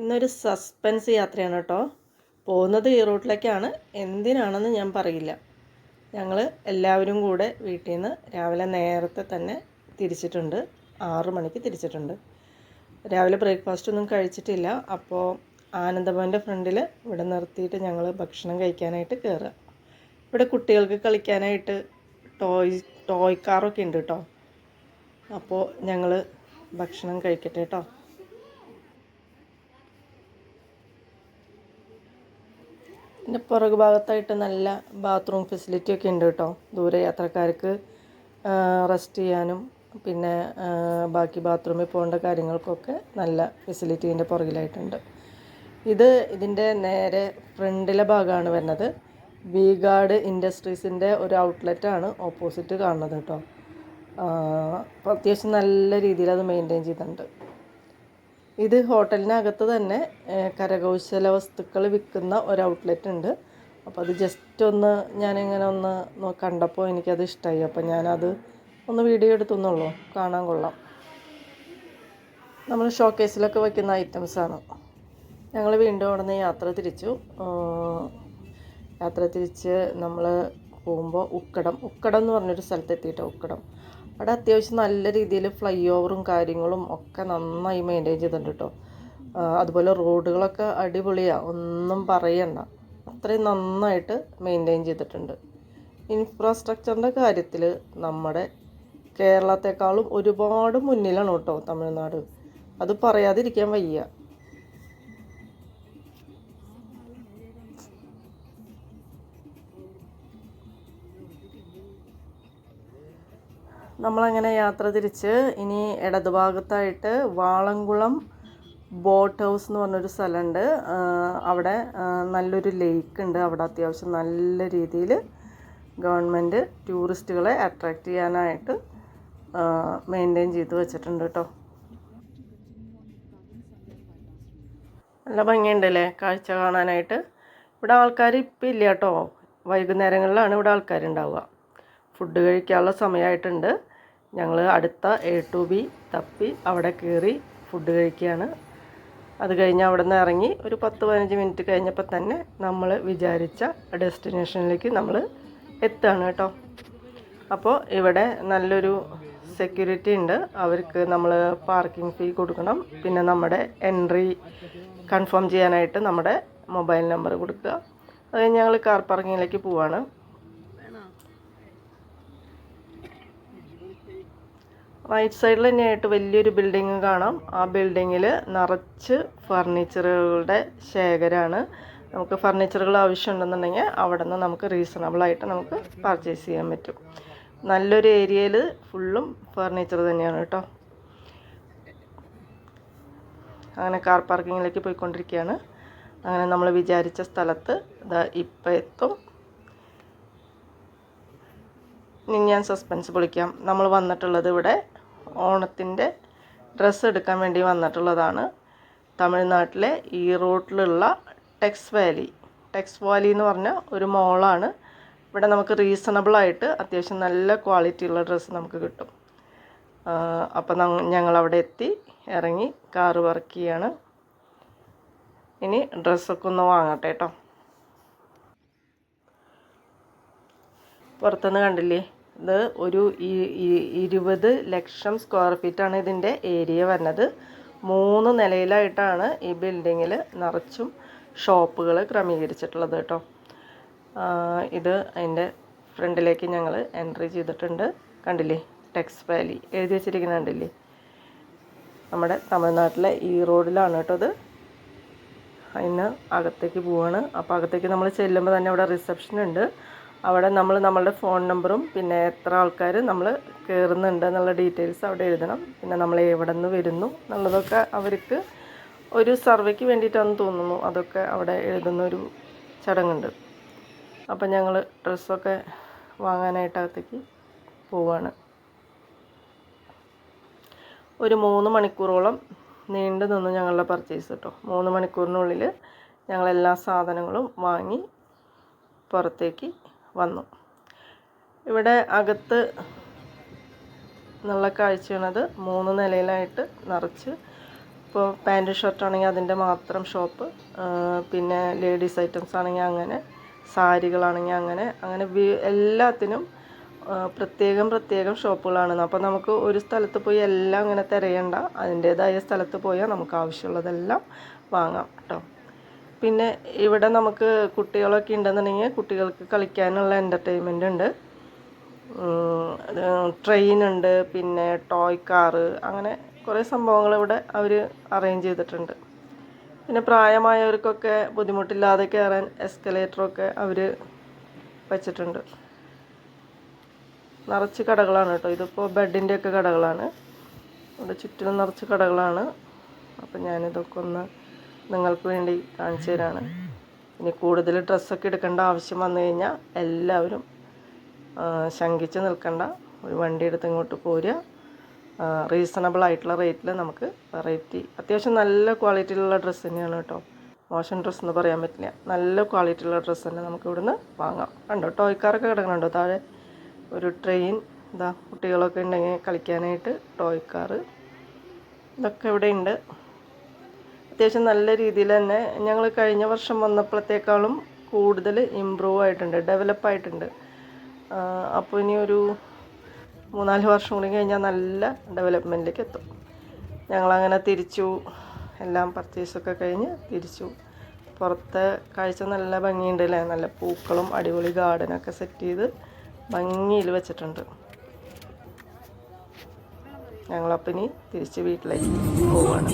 ഇന്നൊരു സസ്പെൻസ് യാത്രയാണ് കേട്ടോ. പോകുന്നത് ഈ റൂട്ടിലേക്കാണ്. എന്തിനാണെന്ന് ഞാൻ പറയില്ല. ഞങ്ങൾ എല്ലാവരും കൂടെ വീട്ടിൽ നിന്ന് രാവിലെ നേരത്തെ തന്നെ തിരിച്ചിട്ടുണ്ട്. 6 മണിക്ക് തിരിച്ചിട്ടുണ്ട്. രാവിലെ ബ്രേക്ക്ഫാസ്റ്റ് ഒന്നും കഴിച്ചിട്ടില്ല. അപ്പോൾ ആനന്ദഭവൻ്റെ ഫ്രണ്ടിൽ ഇവിടെ നിർത്തിയിട്ട് ഞങ്ങൾ ഭക്ഷണം കഴിക്കാനായിട്ട് കയറുക. ഇവിടെ കുട്ടികൾക്ക് കളിക്കാനായിട്ട് ടോയ് കാറൊക്കെ ഉണ്ട് കേട്ടോ. അപ്പോൾ ഞങ്ങൾ ഭക്ഷണം കഴിക്കട്ടെ കേട്ടോ. പിന്നെ പുറകു ഭാഗത്തായിട്ട് നല്ല ബാത്റൂം ഫെസിലിറ്റി ഒക്കെ ഉണ്ട് കേട്ടോ. ദൂരെ യാത്രക്കാർക്ക് റെസ്റ്റ് ചെയ്യാനും പിന്നെ ബാക്കി ബാത്റൂമിൽ പോകേണ്ട കാര്യങ്ങൾക്കൊക്കെ നല്ല ഫെസിലിറ്റി ഇതിൻ്റെ പുറകിലായിട്ടുണ്ട്. ഇതിൻ്റെ നേരെ ഫ്രണ്ടിലെ ഭാഗമാണ് വരുന്നത്. വി ഗാർഡ് ഇൻഡസ്ട്രീസിൻ്റെ ഒരു ഔട്ട്ലെറ്റാണ് ഓപ്പോസിറ്റ് കാണുന്നത് കേട്ടോ. അപ്പോൾ അത്യാവശ്യം നല്ല രീതിയിൽ അത് മെയിൻറ്റെയിൻ ചെയ്തിട്ടുണ്ട്. ഇത് ഹോട്ടലിനകത്ത് തന്നെ കരകൗശല വസ്തുക്കൾ വിൽക്കുന്ന ഒരു ഔട്ട്ലെറ്റ് ഉണ്ട്. അപ്പോൾ അത് ജസ്റ്റ് ഒന്ന് ഞാനിങ്ങനെ ഒന്ന് കണ്ടപ്പോൾ എനിക്കത് ഇഷ്ടമായി. അപ്പോൾ ഞാനത് ഒന്ന് വീഡിയോ എടുത്തുന്നുള്ളൂ. കാണാൻ കൊള്ളാം. നമ്മൾ ഷോക്കേസിലൊക്കെ വയ്ക്കുന്ന ഐറ്റംസാണ്. ഞങ്ങൾ വീണ്ടും അവിടെ നിന്ന് യാത്ര തിരിച്ച് നമ്മൾ പോകുമ്പോൾ ഉക്കടം എന്ന് പറഞ്ഞൊരു സ്ഥലത്തെത്തിയിട്ടോ. ഉക്കടം അവിടെ അത്യാവശ്യം നല്ല രീതിയിൽ ഫ്ലൈ ഓവറും കാര്യങ്ങളും ഒക്കെ നന്നായി മെയിൻറ്റെയിൻ ചെയ്തിട്ടുണ്ട് കേട്ടോ. അതുപോലെ റോഡുകളൊക്കെ അടിപൊളിയാണ്, ഒന്നും പറയണ്ട. അത്രയും നന്നായിട്ട് മെയിൻറ്റെയിൻ ചെയ്തിട്ടുണ്ട്. ഇൻഫ്രാസ്ട്രക്ചറിൻ്റെ കാര്യത്തിൽ നമ്മുടെ കേരളത്തെക്കാളും ഒരുപാട് മുന്നിലാണ് കേട്ടോ തമിഴ്നാട്. അത് പറയാതിരിക്കാൻ വയ്യ. നമ്മളങ്ങനെ യാത്ര തിരിച്ച് ഇനി ഇടതുഭാഗത്തായിട്ട് വാളംകുളം ബോട്ട് ഹൗസ് എന്ന് പറഞ്ഞൊരു സ്ഥലമുണ്ട്. അവിടെ നല്ലൊരു ലേക്ക് ഉണ്ട്. അവിടെ അത്യാവശ്യം നല്ല രീതിയിൽ ഗവൺമെൻറ് ടൂറിസ്റ്റുകളെ അട്രാക്റ്റ് ചെയ്യാനായിട്ട് മെയിൻറ്റെയിൻ ചെയ്ത് വെച്ചിട്ടുണ്ട് കേട്ടോ. നല്ല ഭംഗിയുണ്ടല്ലേ കാഴ്ച കാണാനായിട്ട്. ഇവിടെ ആൾക്കാർ ഇപ്പം ഇല്ല കേട്ടോ. വൈകുന്നേരങ്ങളിലാണ് ഇവിടെ ആൾക്കാരുണ്ടാവുക. ഫുഡ് കഴിക്കാനുള്ള സമയമായിട്ടുണ്ട്. ഞങ്ങൾ അടുത്ത A to B തപ്പി അവിടെ കയറി ഫുഡ് കഴിക്കുകയാണ്. അത് കഴിഞ്ഞ് അവിടെ നിന്ന് ഇറങ്ങി ഒരു 10-15 മിനിറ്റ് കഴിഞ്ഞപ്പോൾ തന്നെ നമ്മൾ വിചാരിച്ച ഡെസ്റ്റിനേഷനിലേക്ക് നമ്മൾ എത്തുകയാണ് കേട്ടോ. അപ്പോൾ ഇവിടെ നല്ലൊരു സെക്യൂരിറ്റി ഉണ്ട്. അവർക്ക് നമ്മൾ പാർക്കിംഗ് ഫീ കൊടുക്കണം. പിന്നെ നമ്മുടെ എൻട്രി കൺഫേം ചെയ്യാനായിട്ട് നമ്മുടെ മൊബൈൽ നമ്പർ കൊടുക്കുക. അത് കഴിഞ്ഞ് ഞങ്ങൾ കാർ പാർക്കിങ്ങിലേക്ക് പോവാണ്. റൈറ്റ് സൈഡിൽ തന്നെയായിട്ട് വലിയൊരു ബിൽഡിങ് കാണാം. ആ ബിൽഡിങ്ങിൽ നിറച്ച് ഫർണിച്ചറുകളുടെ ശേഖരമാണ്. നമുക്ക് ഫർണിച്ചറുകൾ ആവശ്യമുണ്ടെന്നുണ്ടെങ്കിൽ അവിടെ നിന്ന് നമുക്ക് റീസണബിളായിട്ട് നമുക്ക് പർച്ചേസ് ചെയ്യാൻ പറ്റും. നല്ലൊരു ഏരിയയിൽ ഫുള്ളും ഫർണിച്ചർ തന്നെയാണ് കേട്ടോ. അങ്ങനെ കാർ പാർക്കിങ്ങിലേക്ക് പോയിക്കൊണ്ടിരിക്കുകയാണ്. അങ്ങനെ നമ്മൾ വിചാരിച്ച സ്ഥലത്ത് ഇപ്പം എത്തും. ഇനി ഞാൻ സസ്പെൻസ് പൊളിക്കാം. നമ്മൾ വന്നിട്ടുള്ളത് ഇവിടെ ഓണത്തിൻ്റെ ഡ്രസ്സ് എടുക്കാൻ വേണ്ടി വന്നിട്ടുള്ളതാണ്. തമിഴ്നാട്ടിലെ ഈ റോഡിലുള്ള ടെക്സ് വാലി എന്ന് പറഞ്ഞ ഒരു മോളാണ്. ഇവിടെ നമുക്ക് റീസണബിളായിട്ട് അത്യാവശ്യം നല്ല ക്വാളിറ്റി ഉള്ള ഡ്രസ്സ് നമുക്ക് കിട്ടും. അപ്പം ഞങ്ങളവിടെ എത്തി ഇറങ്ങി കാറ് വർക്ക് ചെയ്യാണ്. ഇനി ഡ്രസ്സൊക്കെ ഒന്ന് വാങ്ങട്ടെ കേട്ടോ. പുറത്തുനിന്ന് കണ്ടില്ലേ, ഇത് ഒരു 20 ലക്ഷം സ്ക്വയർ ഫീറ്റാണ് ഇതിൻ്റെ ഏരിയ വരുന്നത്. 3 നിലയിലായിട്ടാണ് ഈ ബിൽഡിങ്ങിൽ നിറച്ചും ഷോപ്പുകൾ ക്രമീകരിച്ചിട്ടുള്ളത് കേട്ടോ. ഇത് അതിൻ്റെ ഫ്രണ്ടിലേക്ക് ഞങ്ങൾ എൻട്രി ചെയ്തിട്ടുണ്ട്. കണ്ടില്ലേ, ടെക്സ് വാലി എഴുതി വെച്ചിരിക്കുന്നത് കണ്ടില്ലേ. നമ്മുടെ തമിഴ്നാട്ടിലെ ഈ റോഡിലാണ് കേട്ടോ ഇത്. അതിന് അകത്തേക്ക് പോവാണ്. അപ്പോൾ അകത്തേക്ക് നമ്മൾ ചെല്ലുമ്പോൾ തന്നെ അവിടെ റിസപ്ഷൻ ഉണ്ട്. അവിടെ നമ്മളുടെ ഫോൺ നമ്പറും പിന്നെ എത്ര ആൾക്കാർ നമ്മൾ കയറുന്നുണ്ട് എന്നുള്ള ഡീറ്റെയിൽസ് അവിടെ എഴുതണം. പിന്നെ നമ്മൾ എവിടെ നിന്ന് വരുന്നു എന്നുള്ളതൊക്കെ അവർക്ക് ഒരു സർവേക്ക് വേണ്ടിയിട്ടാണെന്ന് തോന്നുന്നു. അതൊക്കെ അവിടെ എഴുതുന്നൊരു ചടങ്ങുണ്ട്. അപ്പം ഞങ്ങൾ ഡ്രസ്സൊക്കെ വാങ്ങാനായിട്ട് അകത്തേക്ക് പോവാണ്. ഒരു 3 മണിക്കൂറോളം നീണ്ടു നിന്ന് ഞങ്ങളുടെ പർച്ചേസ് കേട്ടോ. 3 മണിക്കൂറിനുള്ളിൽ ഞങ്ങളെല്ലാ സാധനങ്ങളും വാങ്ങി പുറത്തേക്ക് വന്നു. ഇവിടെ അകത്ത് എന്നുള്ള കാഴ്ചയാണത്. 3 നിലയിലായിട്ട് നിറച്ച് ഇപ്പോൾ പാൻറ് ഷർട്ടാണെങ്കിൽ അതിൻ്റെ മാത്രം ഷോപ്പ്, പിന്നെ ലേഡീസ് ഐറ്റംസ് ആണെങ്കിൽ അങ്ങനെ, സാരികളാണെങ്കിൽ അങ്ങനെ അങ്ങനെ എല്ലാത്തിനും പ്രത്യേകം ഷോപ്പുകളാണ്. അപ്പോൾ നമുക്ക് ഒരു സ്ഥലത്ത് പോയി എല്ലാം അങ്ങനെ തിരയണ്ട, അതിൻ്റേതായ സ്ഥലത്ത് പോയാൽ നമുക്ക് ആവശ്യമുള്ളതെല്ലാം വാങ്ങാം കേട്ടോ. പിന്നെ ഇവിടെ നമുക്ക് കുട്ടികളൊക്കെ ഉണ്ടെന്നുണ്ടെങ്കിൽ കുട്ടികൾക്ക് കളിക്കാനുള്ള എൻ്റർടൈൻമെൻ്റ് ഉണ്ട്. ട്രെയിനുണ്ട്, പിന്നെ ടോയ് കാറ്, അങ്ങനെ കുറേ സംഭവങ്ങൾ ഇവിടെ അവർ അറേഞ്ച് ചെയ്തിട്ടുണ്ട്. പിന്നെ പ്രായമായവർക്കൊക്കെ ബുദ്ധിമുട്ടില്ലാതെ കയറാൻ എസ്കലേറ്ററൊക്കെ അവർ വെച്ചിട്ടുണ്ട്. നിറച്ച് കടകളാണ് കേട്ടോ. ഇതിപ്പോൾ ബെഡിൻ്റെയൊക്കെ കടകളാണ്. ഇവിടെ ചുറ്റിലും നിറച്ച് കടകളാണ്. അപ്പം ഞാനിതൊക്കെ ഒന്ന് നിങ്ങൾക്ക് വേണ്ടി കാണിച്ചു തരാണ്. ഇനി കൂടുതൽ ഡ്രസ്സൊക്കെ എടുക്കേണ്ട ആവശ്യം വന്നു കഴിഞ്ഞാൽ എല്ലാവരും ശങ്കിച്ച് നിൽക്കണ്ട, ഒരു വണ്ടി എടുത്ത് ഇങ്ങോട്ട് പോരുക. റീസണബിൾ ആയിട്ടുള്ള റേറ്റിൽ നമുക്ക് വെറൈറ്റി, അത്യാവശ്യം നല്ല ക്വാളിറ്റിയിലുള്ള ഡ്രസ്സ് തന്നെയാണ് കേട്ടോ. മോശം ഡ്രസ്സ് എന്ന് പറയാൻ പറ്റില്ല, നല്ല ക്വാളിറ്റിയുള്ള ഡ്രസ്സ് തന്നെ നമുക്ക് ഇവിടുന്ന് വാങ്ങാം. കണ്ടോ ടോയ്ക്കാരൊക്കെ കിടക്കണുണ്ടോ താഴെ? ഒരു ട്രെയിൻ, ഇതാ കുട്ടികളൊക്കെ ഉണ്ടെങ്കിൽ കളിക്കാനായിട്ട് ടോയ് കാറ്, ഇതൊക്കെ ഇവിടെ ഉണ്ട്. അത്യാവശ്യം നല്ല രീതിയിൽ തന്നെ ഞങ്ങൾ കഴിഞ്ഞ വർഷം വന്നപ്പോഴത്തേക്കാളും കൂടുതൽ ഇമ്പ്രൂവ് ആയിട്ടുണ്ട്, ഡെവലപ്പായിട്ടുണ്ട്. അപ്പോൾ ഇനി ഒരു 3-4 വർഷം കൂടി കഴിഞ്ഞാൽ നല്ല ഡെവലപ്മെൻറ്റിലേക്ക് എത്തും. ഞങ്ങളങ്ങനെ തിരിച്ചു, എല്ലാം പർച്ചേസൊക്കെ കഴിഞ്ഞ് തിരിച്ചു. പുറത്തെ കാഴ്ച നല്ല ഭംഗിയുണ്ട് അല്ലേ, നല്ല പൂക്കളും അടിപൊളി ഗാർഡനൊക്കെ സെറ്റ് ചെയ്ത് ഭംഗിയിൽ വെച്ചിട്ടുണ്ട്. ഞങ്ങളപ്പം ഇനി തിരിച്ച് വീട്ടിലേക്ക് പോവുകയാണ്.